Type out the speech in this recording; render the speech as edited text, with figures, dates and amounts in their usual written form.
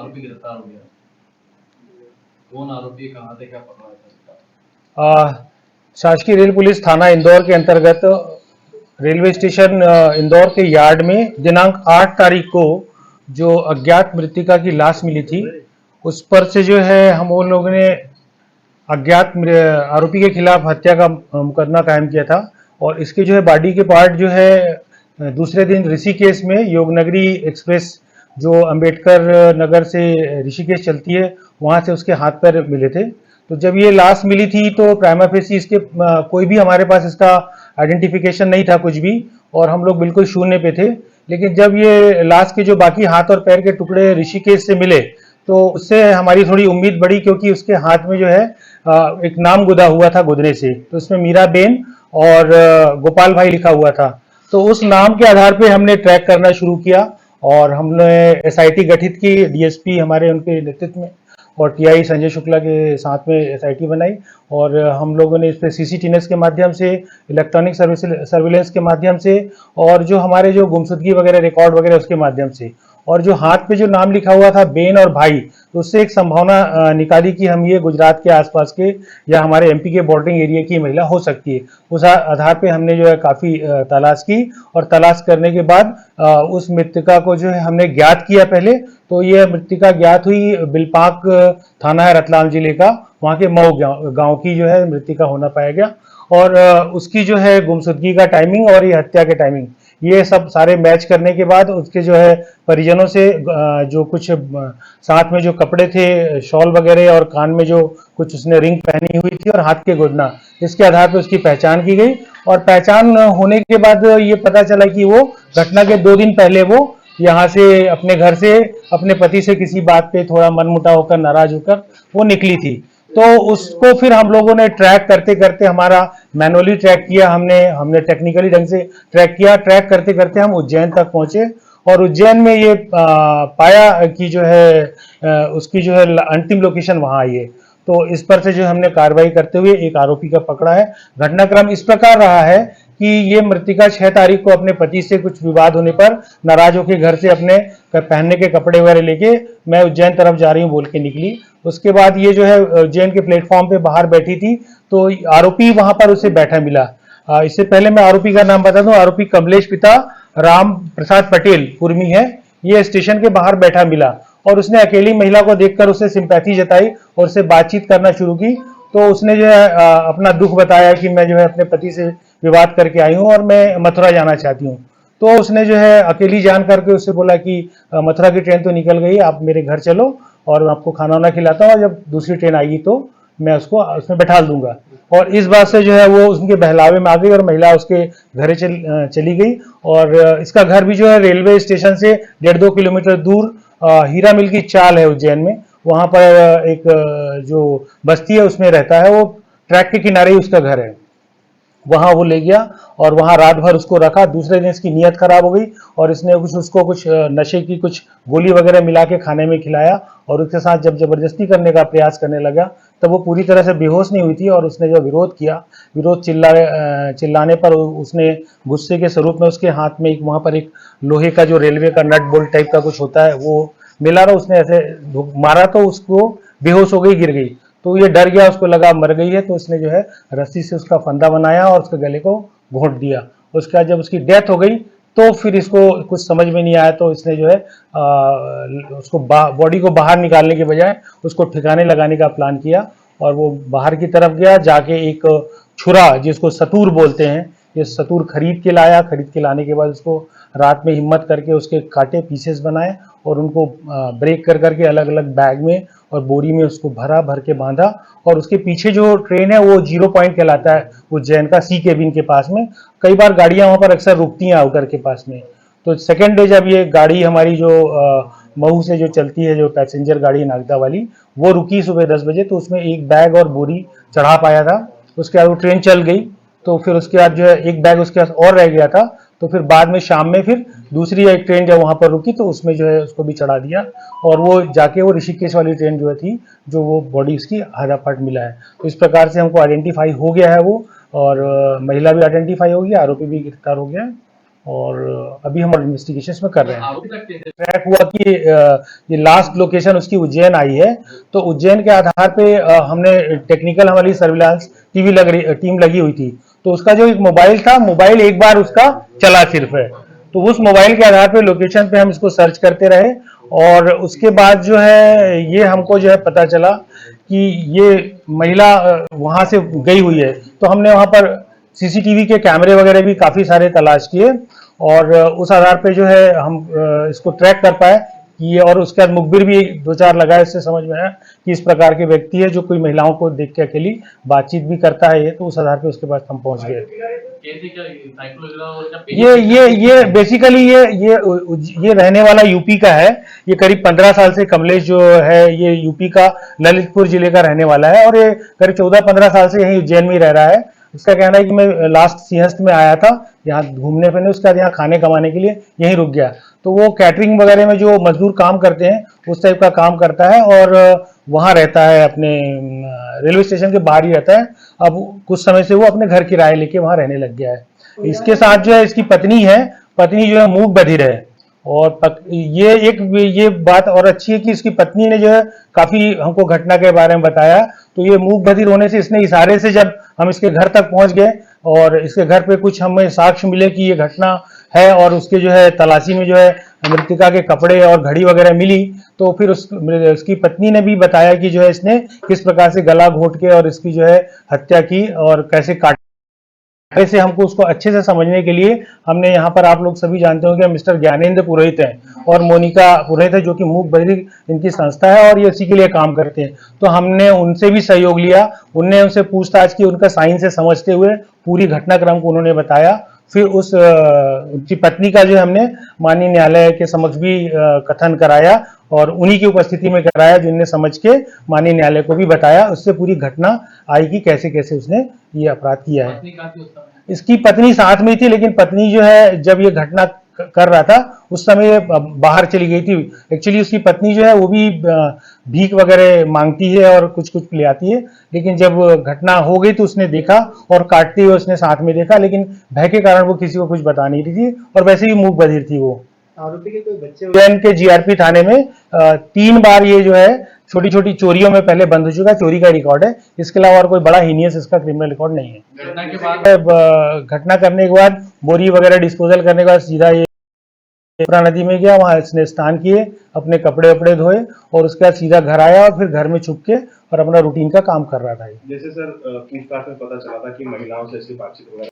आरोपी गिरफ्तार हो गया। कौन आरोपी, कहाँ से क्या पकड़ा था? शासकीय रेल पुलिस थाना इंदौर के अंतर्गत रेलवे स्टेशन इंदौर के यार्ड में दिनांक 8 तारीख को जो अज्ञात मृतका की लाश मिली थी, उस पर से जो है हम उन लोगों ने अज्ञात आरोपी के खिलाफ हत्या का मुकदमा कायम किया था। और इसके जो है बॉडी के पार्ट जो है दूसरे दिन ऋषिकेश में योगनगरी एक्सप्रेस जो अंबेडकर नगर से ऋषिकेश चलती है, वहां से उसके हाथ पैर मिले थे। तो जब ये लाश मिली थी तो प्राइमा फेसी इसके कोई भी हमारे पास इसका आइडेंटिफिकेशन नहीं था कुछ भी, और हम लोग बिल्कुल शून्य पे थे। लेकिन जब ये लाश के जो बाकी हाथ और पैर के टुकड़े ऋषिकेश से मिले तो उससे हमारी थोड़ी उम्मीद बढ़ी, क्योंकि उसके हाथ में जो है एक नाम गुदा हुआ था गुदने से, तो उसमें मीराबेन और गोपाल भाई लिखा हुआ था। तो उस नाम के आधार पे हमने ट्रैक करना शुरू किया और हमने एसआईटी गठित की, डीएसपी हमारे उनके नेतृत्व में और टीआई संजय शुक्ला के साथ में एसआईटी बनाई। और हम लोगों ने इस पर सीसीटीएनएस के माध्यम से, इलेक्ट्रॉनिक सर्विलेंस के माध्यम से, और जो हमारे जो गुमशुदगी वगैरह रिकॉर्ड वगैरह उसके माध्यम से, और जो हाथ पे जो नाम लिखा हुआ था बेन और भाई, तो उससे एक संभावना निकाली कि हम ये गुजरात के आसपास के या हमारे एमपी के बॉर्डरिंग एरिया की महिला हो सकती है। उस आधार पे हमने जो है काफ़ी तलाश की, और तलाश करने के बाद उस मृतका को जो है हमने ज्ञात किया पहले। तो ये मृतका ज्ञात हुई बिलपाक थाना है रतलाम जिले का, वहाँ के मऊ गांव की जो है मृतका होना पाया गया। और उसकी जो है गुमशुदगी का टाइमिंग और ये हत्या के टाइमिंग, ये सब सारे मैच करने के बाद उसके जो है परिजनों से जो कुछ साथ में जो कपड़े थे, शॉल वगैरह, और कान में जो कुछ उसने रिंग पहनी हुई थी और हाथ के गुदना, इसके आधार पर उसकी पहचान की गई। और पहचान होने के बाद ये पता चला कि वो घटना के 2 दिन पहले वो यहाँ से अपने घर से अपने पति से किसी बात पे थोड़ा मनमुटाव होकर, नाराज होकर वो निकली थी। तो उसको फिर हम लोगों ने ट्रैक करते करते, हमारा मैनुअली ट्रैक किया, हमने टेक्निकली ढंग से ट्रैक किया। ट्रैक करते करते हम उज्जैन तक पहुंचे, और उज्जैन में ये पाया कि जो है उसकी जो है अंतिम लोकेशन वहां आई है। तो इस पर से जो हमने कार्रवाई करते हुए एक आरोपी का पकड़ा है। घटनाक्रम इस प्रकार रहा है कि ये मृतका 6 तारीख को अपने पति से कुछ विवाद होने पर नाराज होकर घर से अपने पहनने के कपड़े वगैरह लेके मैं उज्जैन तरफ जा रही हूँ बोल के निकली। उसके बाद ये जो है उज्जैन के प्लेटफॉर्म पे बाहर बैठी थी, तो आरोपी वहां पर उसे बैठा मिला। इससे पहले मैं आरोपी का नाम बता दूं, आरोपी कमलेश पिता राम प्रसाद पटेल कुर्मी है। ये स्टेशन के बाहर बैठा मिला और उसने अकेली महिला को देखकर उससे सिंपैथी जताई और उससे बातचीत करना शुरू की। तो उसने जो है अपना दुख बताया कि मैं जो है अपने पति से विवाद करके आई हूँ और मैं मथुरा जाना चाहती हूँ। तो उसने जो है अकेली जान करके उससे बोला कि मथुरा की ट्रेन तो निकल गई, आप मेरे घर चलो और मैं आपको खाना वाना खिलाता हूँ, और जब दूसरी ट्रेन आएगी तो मैं उसको उसमें बैठा दूंगा। और इस बात से जो है वो उनके बहलावे में आ गई और महिला उसके घर चली गई। और इसका घर भी जो है रेलवे स्टेशन से 1.5-2 किलोमीटर दूर हीरा मिल की चाल है उज्जैन में, वहां पर एक जो बस्ती है उसमें रहता है। वो ट्रैक के किनारे ही उसका घर है, वहां वो ले गया और वहां रात भर उसको रखा। दूसरे दिन इसकी नीयत खराब हो गई और इसने उसको कुछ नशे की कुछ गोली वगैरह मिला के खाने में खिलाया, और उसके साथ जब जबरदस्ती करने का प्रयास करने लगा तब वो पूरी तरह से बेहोश नहीं हुई थी। और उसने जो विरोध किया, विरोध चिल्लाने पर उसने गुस्से के स्वरूप में उसके हाथ में एक वहां पर एक लोहे का जो रेलवे का नट बोल्ट टाइप का कुछ होता है वो मिला रहा, उसने ऐसे मारा तो उसको बेहोश हो गई, गिर गई। तो ये डर गया, उसको लगा मर गई है, तो उसने जो है रस्सी से उसका फंदा बनाया और उसके गले को घोंट दिया। उसके बाद जब उसकी डेथ हो गई तो फिर इसको कुछ समझ में नहीं आया, तो इसने जो है उसको बॉडी को बाहर निकालने के बजाय उसको ठिकाने लगाने का प्लान किया। और वो बाहर की तरफ गया, जाके एक छुरा जिसको सतूर बोलते हैं, ये सतूर खरीद के लाया। खरीद के लाने के बाद उसको रात में हिम्मत करके उसके काटे पीसेस बनाए और उनको ब्रेक कर करके अलग अलग बैग में और बोरी में उसको भरा, भर के बांधा। और उसके पीछे जो ट्रेन है वो 0 पॉइंट कहलाता है उज्जैन का, सी केबिन के पास में। कई बार गाड़ियां वहां पर अक्सर रुकती हैं आउटर के पास में। तो सेकेंड डे जब ये गाड़ी हमारी जो मऊ से जो चलती है, जो पैसेंजर गाड़ी नागदा वाली, वो रुकी सुबह 10 बजे, तो उसमें एक बैग और बोरी चढ़ा पाया था। उसके बाद वो ट्रेन चल गई, तो फिर उसके बाद जो है एक बैग उसके पास और रह गया था। तो फिर बाद में शाम में फिर दूसरी एक ट्रेन जब वहां पर रुकी तो उसमें जो है उसको भी चढ़ा दिया, और वो जाके वो ऋषिकेश वाली ट्रेन जो थी, जो वो बॉडी उसकी आधा पार्ट मिला है। तो इस प्रकार से हमको आइडेंटिफाई हो गया है वो, और महिला भी आइडेंटिफाई हो गया, आरोपी भी गिरफ्तार हो गया है। और अभी हम इन्वेस्टिगेशन में कर रहे हैं। आरोपी तक थे। ट्रैक हुआ कि ये लास्ट लोकेशन उसकी उज्जैन आई है, तो उज्जैन के आधार पे हमने टेक्निकल हमारी सर्विलांस टीम लगी हुई थी, तो उसका जो एक मोबाइल था, मोबाइल एक बार उसका चला सिर्फ है, तो उस मोबाइल के आधार पे लोकेशन पे हम इसको सर्च करते रहे और उसके बाद जो है ये हमको जो है पता चला कि ये महिला वहां से गई हुई है, तो हमने वहां पर सीसीटीवी के कैमरे वगैरह भी काफी सारे तलाश किए और उस आधार पे जो है हम इसको ट्रैक कर पाए कि ये, और उसके बाद मुखबिर भी 2-4 लगाए, इससे समझ में आया कि इस प्रकार के व्यक्ति है जो कोई महिलाओं को देख के अकेली बातचीत भी करता है, ये तो उस आधार पे उसके पास हम पहुंच गए। ये बेसिकली ये रहने वाला यूपी का है, ये करीब 15 साल से कमलेश जो है ये यूपी का ललितपुर जिले का रहने वाला है और ये करीब 14-15 साल से यहीं उज्जैन में ही रह रहा है। इसका कहना है कि मैं लास्ट सिंहस्थ में आया था यहाँ घूमने फिरने, उसका यहाँ खाने कमाने के लिए यहीं रुक गया, तो वो कैटरिंग वगैरह में जो मजदूर काम करते हैं उस टाइप का काम करता है और वहाँ रहता है, अपने रेलवे स्टेशन के बाहर ही रहता है। अब कुछ समय से वो अपने घर किराए लेके वहाँ रहने लग गया है। इसके साथ जो है इसकी पत्नी है, पत्नी जो है मूक बधिर है और ये बात और अच्छी है कि इसकी पत्नी ने जो है काफी हमको घटना के बारे में बताया, तो ये मूक बधिर होने से इसने इशारे से, जब हम इसके घर तक पहुंच गए और इसके घर पे कुछ हमें साक्ष्य मिले कि ये घटना है और उसके जो है तलाशी में जो है मृतिका के कपड़े और घड़ी वगैरह मिली, तो फिर उसकी पत्नी ने भी बताया कि जो है इसने किस प्रकार से गला घोट के और इसकी जो है हत्या की और कैसे काट। ऐसे हमको उसको अच्छे से समझने के लिए हमने यहाँ पर, आप लोग सभी जानते हो कि मिस्टर ज्ञानेंद्र पुरोहित हैं और मोनिका पुरोहित है जो कि मूक बधिर इनकी संस्था है और ये इसी के लिए काम करते हैं, तो हमने उनसे भी सहयोग लिया, उनने उनसे पूछताछ की, उनका साइन से समझते हुए पूरी घटनाक्रम को उन्होंने बताया। फिर उनकी पत्नी का जो हमने माननीय न्यायालय के समक्ष भी कथन कराया और उन्हीं की उपस्थिति में कराया, जिनने समझ के माननीय न्यायालय को भी बताया, उससे पूरी घटना आई कि कैसे कैसे उसने ये अपराध किया है। इसकी पत्नी साथ में थी, लेकिन पत्नी जो है जब ये घटना कर रहा था उस समय ये बाहर चली गई थी। एक्चुअली उसकी पत्नी जो है वो भी भीख वगैरह मांगती है और कुछ कुछ ले आती है, लेकिन जब घटना हो गई तो उसने देखा और काटते हुए उसने साथ में देखा, लेकिन भय के कारण वो किसी को कुछ बता नहीं रही थी और वैसे भी मूक बधिर थी वो। आरोपी के कोई बच्चे उज्जैन के जीआरपी थाने में 3 बार ये जो है छोटी छोटी चोरियों में पहले बंद हो चुका है, चोरी का रिकॉर्ड है, इसके अलावा और कोई बड़ा हीनियस इसका क्रिमिनल रिकॉर्ड नहीं है। घटना के बाद घटना करने के बाद बोरी वगैरह डिस्पोजल करने के बाद सीधा ये यमुना नदी में गया, वहां इसने स्नान किए, अपने कपड़े वपड़े धोए और उसके बाद सीधा घर आया और फिर घर में छुप के और अपना रूटीन का काम कर रहा था। जैसे सर पूछताछ में पता चला था कि महिलाओं से ऐसी बातचीत वगैरह